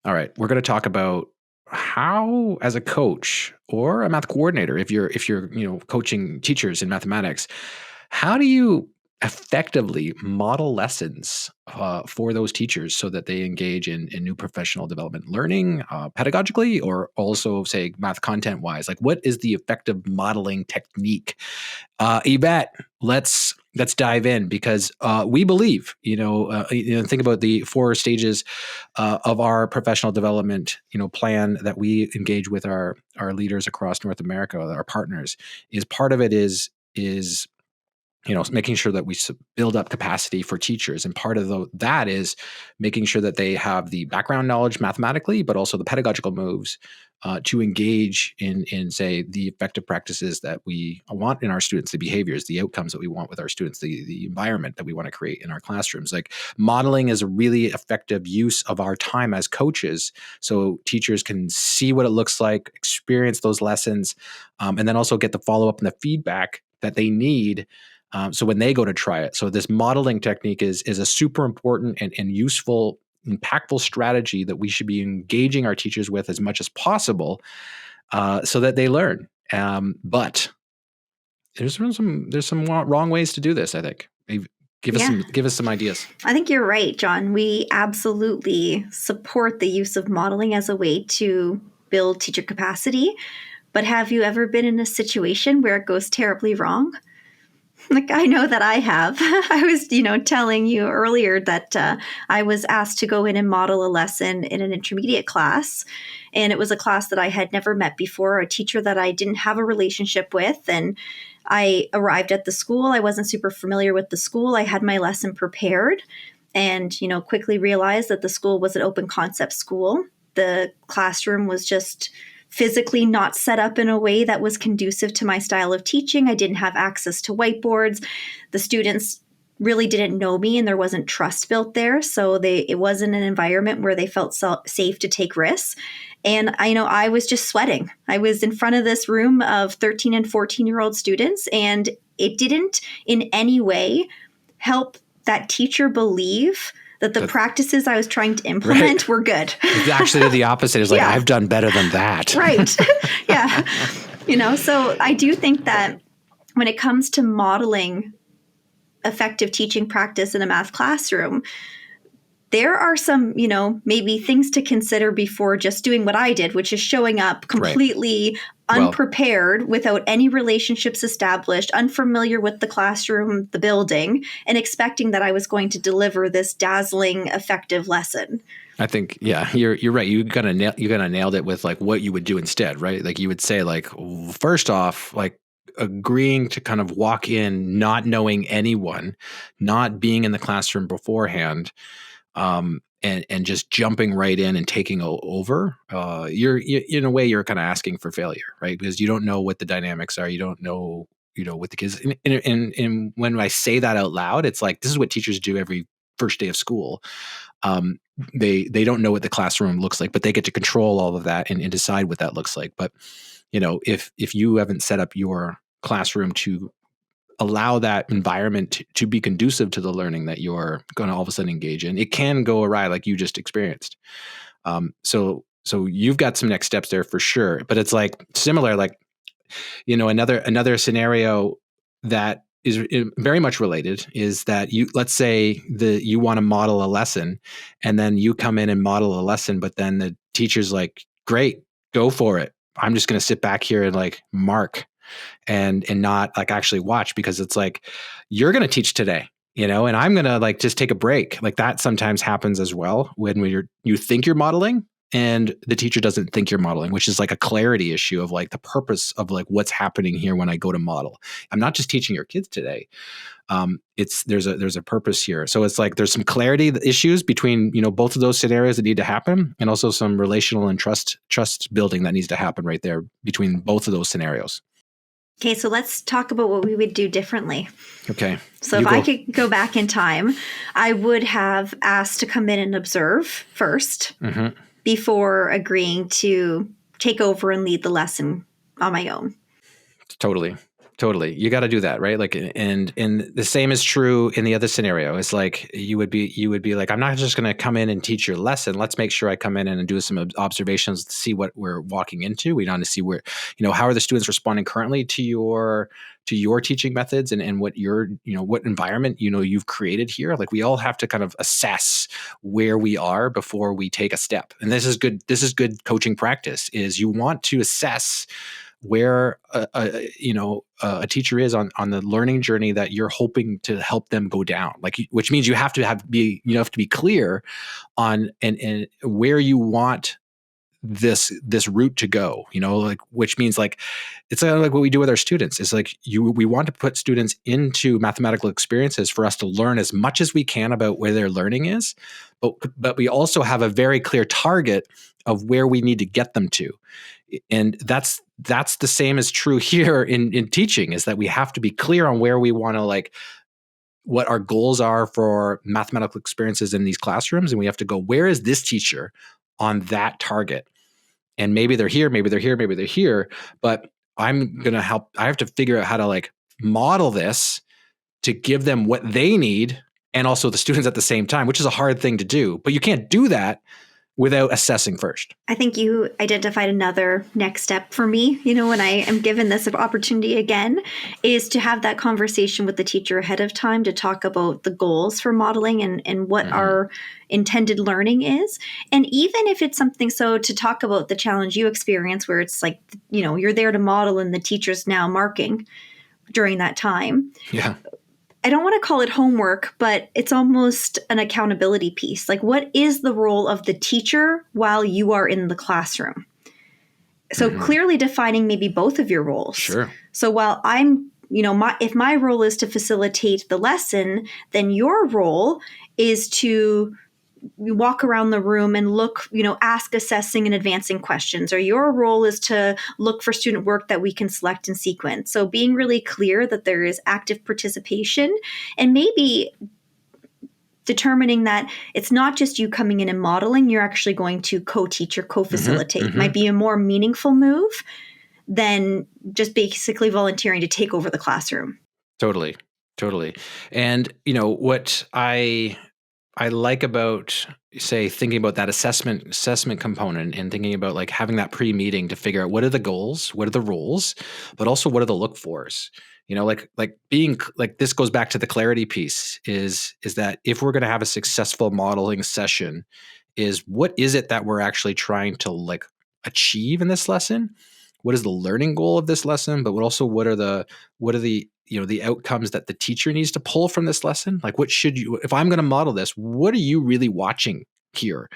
All right, we're going to talk about how, as a coach or a math coordinator, if you're coaching teachers in mathematics, how do you effectively model lessons for those teachers so that they engage in new professional development learning, pedagogically, or also say math content wise? Like, what is the effective modeling technique? Yvette, let's dive in because we believe, think about the 4 stages of our professional development, plan that we engage with our leaders across North America, our partners. Is part of it is making sure that we build up capacity for teachers. And part of that is making sure that they have the background knowledge mathematically, but also the pedagogical moves to engage in, say, the effective practices that we want in our students, the behaviors, the outcomes that we want with our students, the environment that we want to create in our classrooms. Like, modeling is a really effective use of our time as coaches, so teachers can see what it looks like, experience those lessons, and then also get the follow-up and the feedback that they need. So when they go to try it, so this modeling technique is a super important and useful, impactful strategy that we should be engaging our teachers with as much as possible, so that they learn. But there's some wrong ways to do this, I think. Give us some ideas. I think you're right, John. We absolutely support the use of modeling as a way to build teacher capacity. But have you ever been in a situation where it goes terribly wrong? Like, I know that I have. I was, telling you earlier that I was asked to go in and model a lesson in an intermediate class. And it was a class that I had never met before, a teacher that I didn't have a relationship with. And I arrived at the school. I wasn't super familiar with the school. I had my lesson prepared and, quickly realized that the school was an open concept school. The classroom was just physically not set up in a way that was conducive to my style of teaching. I didn't have access to whiteboards. The students really didn't know me and there wasn't trust built there. So it wasn't an environment where they felt safe to take risks. And I was just sweating. I was in front of this room of 13 and 14-year-old students, and it didn't in any way help that teacher believe that the practices I was trying to implement were good. It's actually the opposite. It's like, I've done better than that. Right. Yeah. So I do think that when it comes to modeling effective teaching practice in a math classroom, there are some, maybe things to consider before just doing what I did, which is showing up completely unprepared, without any relationships established, unfamiliar with the classroom, the building, and expecting that I was going to deliver this dazzling, effective lesson. I think, you're right. You kind of nailed it with like what you would do instead, right? Like, you would say, like, first off, like, agreeing to kind of walk in, not knowing anyone, not being in the classroom beforehand, and just jumping right in and taking over. You're in a way, you're kind of asking for failure, right? Because you don't know what the dynamics are. You don't know, what the kids. And when I say that out loud, it's like, this is what teachers do every first day of school. They don't know what the classroom looks like, but they get to control all of that and decide what that looks like. But if you haven't set up your classroom to allow that environment to be conducive to the learning that you're going to all of a sudden engage in, it can go awry, like you just experienced. So you've got some next steps there for sure. But it's like similar, like, another scenario that is very much related is that let's say you want to model a lesson, and then you come in and model a lesson, but then the teacher's like, great, go for it. I'm just going to sit back here and like mark and not like actually watch, because it's like, you're going to teach today, and I'm going to like just take a break. Like, that sometimes happens as well when you think you're modeling and the teacher doesn't think you're modeling, which is like a clarity issue of like the purpose of like what's happening here when I go to model. I'm not just teaching your kids today. There's a purpose here. So it's like there's some clarity issues between both of those scenarios that need to happen, and also some relational and trust building that needs to happen right there between both of those scenarios. Okay, so let's talk about what we would do differently. Okay. So if I could go back in time, I would have asked to come in and observe first before agreeing to take over and lead the lesson on my own. Totally. Totally. You got to do that, right? Like, and the same is true in the other scenario. It's like you would be like, I'm not just going to come in and teach your lesson. Let's make sure I come in and do some observations to see what we're walking into. We want to see where, how are the students responding currently to your teaching methods and what what environment, you've created here. Like, we all have to kind of assess where we are before we take a step. And this is good. This is good coaching practice. Is you want to assess where a teacher is on the learning journey that you're hoping to help them go down, like, which means you have to be clear on and where you want this route to go, like, which means, like, it's like what we do with our students is like we want to put students into mathematical experiences for us to learn as much as we can about where their learning is, but we also have a very clear target of where we need to get them to. And that's the same as true here in teaching, is that we have to be clear on where we want to, like, what our goals are for mathematical experiences in these classrooms. And we have to go, where is this teacher on that target? And maybe they're here, maybe they're here, maybe they're here, but I'm going to help. I have to figure out how to, like, model this to give them what they need and also the students at the same time, which is a hard thing to do, but you can't do that without assessing first. I think you identified another next step for me, when I am given this opportunity again, is to have that conversation with the teacher ahead of time to talk about the goals for modeling and what our intended learning is. And even if it's something, so to talk about the challenge you experience where it's like, you're there to model and the teacher's now marking during that time. Yeah. I don't want to call it homework, but it's almost an accountability piece. Like, what is the role of the teacher while you are in the classroom? So clearly defining maybe both of your roles. Sure. So while I'm, if my role is to facilitate the lesson, then your role is to walk around the room and look, ask assessing and advancing questions, or your role is to look for student work that we can select and sequence. So being really clear that there is active participation, and maybe determining that it's not just you coming in and modeling, you're actually going to co-teach or co-facilitate. Might be a more meaningful move than just basically volunteering to take over the classroom. Totally. And what I like about, say, thinking about that assessment component and thinking about, like, having that pre-meeting to figure out what are the goals, what are the roles, but also what are the look-fors. Like being like, this goes back to the clarity piece, is that if we're going to have a successful modeling session, is what is it that we're actually trying to, like, achieve in this lesson? What is the learning goal of this lesson? But also, what are the the outcomes that the teacher needs to pull from this lesson? Like, what should you, if I'm going to model this, what are you really watching here?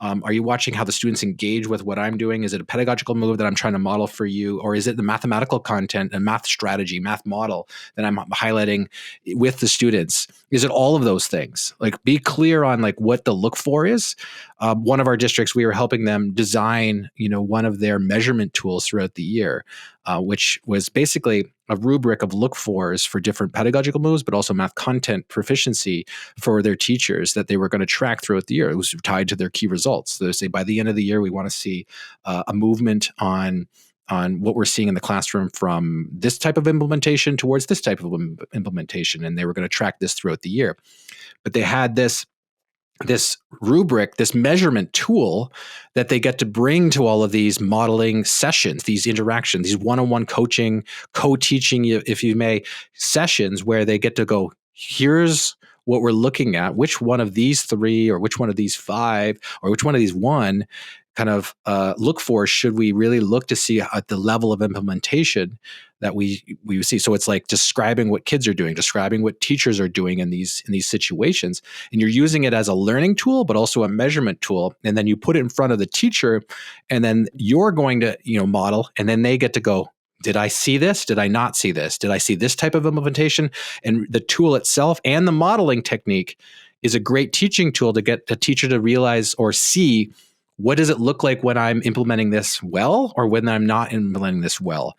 Are you watching how the students engage with what I'm doing? Is it a pedagogical move that I'm trying to model for you? Or is it the mathematical content and math strategy, math model that I'm highlighting with the students? Is it all of those things? Like, be clear on, like, what the look for is. One of our districts, we were helping them design, one of their measurement tools throughout the year, which was basically a rubric of look fors for different pedagogical moves, but also math content proficiency for their teachers that they were going to track throughout the year. It was tied to their key results. So they say, by the end of the year, we want to see a movement on what we're seeing in the classroom from this type of implementation towards this type of implementation. And they were going to track this throughout the year. But they had this rubric, this measurement tool that they get to bring to all of these modeling sessions, these interactions, these one-on-one coaching, co-teaching, if you may, sessions where they get to go, here's what we're looking at, which one of these three or which one of these five or which one of these one kind of look for should we really look to see at the level of implementation that we see. So it's like describing what kids are doing, describing what teachers are doing in these situations, and you're using it as a learning tool, but also a measurement tool. And then you put it in front of the teacher, and then you're going to model, and then they get to go, did I see this? Did I not see this? Did I see this type of implementation? And the tool itself and the modeling technique is a great teaching tool to get the teacher to realize or see, what does it look like when I'm implementing this well or when I'm not implementing this well?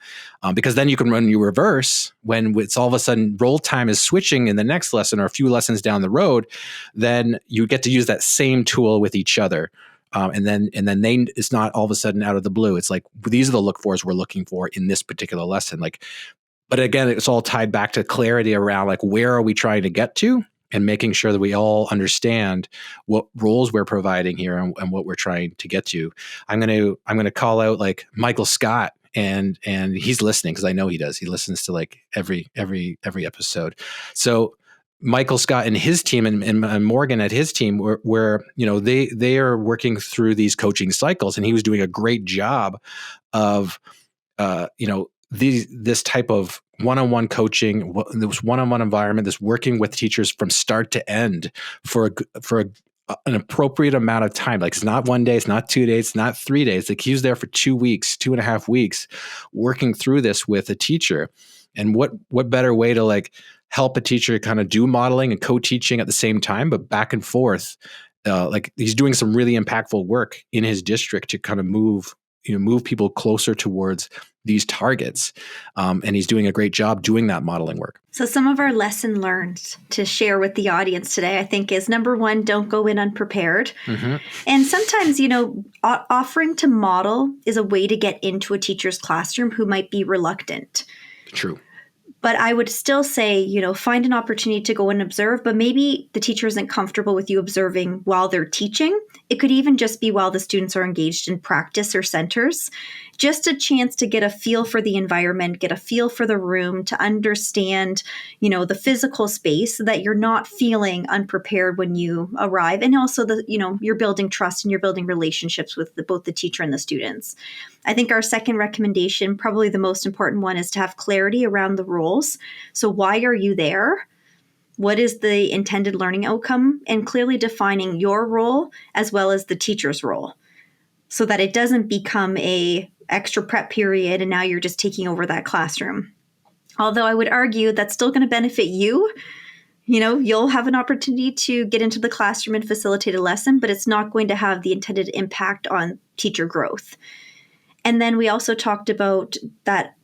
Because then you can run your reverse when it's all of a sudden roll time is switching in the next lesson or a few lessons down the road, then you get to use that same tool with each other. And then it's not all of a sudden out of the blue. It's like, these are the look fors we're looking for in this particular lesson. Like, But again, it's all tied back to clarity around like, where are we trying to get to, and making sure that we all understand what roles we're providing here, and what we're trying to get to. I'm going to call out like Michael Scott, and he's listening, because I know he does. He listens to like every episode. So Michael Scott and his team, and Morgan at his team, where they are working through these coaching cycles, and he was doing a great job of this type of one-on-one coaching, this one-on-one environment, this working with teachers from start to end for an appropriate amount of time. Like, it's not 1 day, it's not 2 days, it's not 3 days. Like, he was there for 2 weeks, 2.5 weeks, working through this with a teacher. And what better way to like help a teacher kind of do modeling and co-teaching at the same time, but back and forth. Like, he's doing some really impactful work in his district to kind of move people closer towards these targets. And he's doing a great job doing that modeling work. So some of our lesson learned to share with the audience today, I think, is number one, don't go in unprepared. Mm-hmm. And sometimes, offering to model is a way to get into a teacher's classroom who might be reluctant. True. But I would still say, find an opportunity to go and observe, but maybe the teacher isn't comfortable with you observing while they're teaching. It could even just be while the students are engaged in practice or centers. Just a chance to get a feel for the environment, get a feel for the room, to understand, the physical space, so that you're not feeling unprepared when you arrive. And also you're building trust and you're building relationships with both the teacher and the students. I think our second recommendation, probably the most important one, is to have clarity around the roles. So why are you there? What is the intended learning outcome? And clearly defining your role as well as the teacher's role, so that it doesn't become a extra prep period and now you're just taking over that classroom. Although I would argue that's still going to benefit you. You'll have an opportunity to get into the classroom and facilitate a lesson, but it's not going to have the intended impact on teacher growth. And then we also talked about that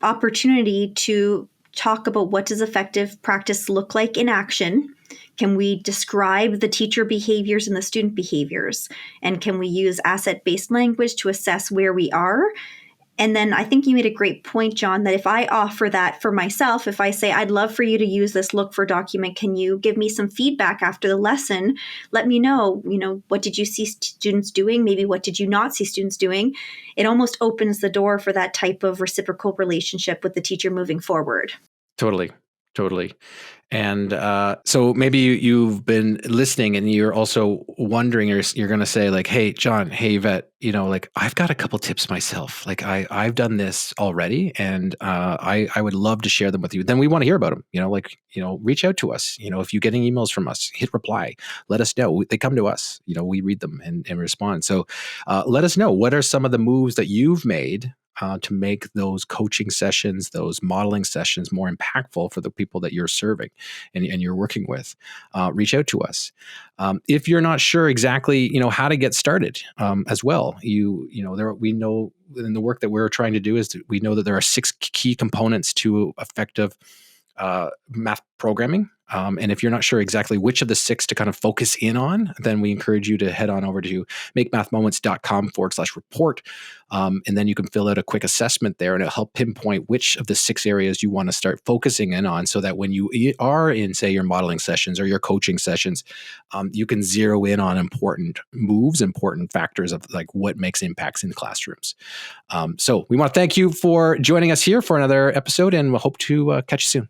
opportunity to talk about, what does effective practice look like in action? Can we describe the teacher behaviors and the student behaviors? And can we use asset-based language to assess where we are? And then I think you made a great point, John, that if I offer that for myself, if I say, I'd love for you to use this look for document, can you give me some feedback after the lesson? Let me know, what did you see students doing? Maybe what did you not see students doing? It almost opens the door for that type of reciprocal relationship with the teacher moving forward. Totally. And so maybe you've been listening and you're also wondering, or you're going to say like, hey, John, hey, Yvette, like, I've got a couple tips myself. Like, I've done this already, and I would love to share them with you. Then we want to hear about them. Reach out to us. If you're getting emails from us, hit reply. Let us know. They come to us. We read them and respond. So let us know, what are some of the moves that you've made to make those coaching sessions, those modeling sessions more impactful for the people that you're serving and you're working with. Reach out to us. If you're not sure exactly, how to get started as well, we know in the work that we're trying to do is we know that there are 6 key components to effective math programming. And if you're not sure exactly which of the 6 to kind of focus in on, then we encourage you to head on over to makemathmoments.com/report. And then you can fill out a quick assessment there, and it'll help pinpoint which of the 6 areas you want to start focusing in on, so that when you are in, say, your modeling sessions or your coaching sessions, you can zero in on important moves, important factors of like what makes impacts in classrooms. So we want to thank you for joining us here for another episode, and we'll hope to catch you soon.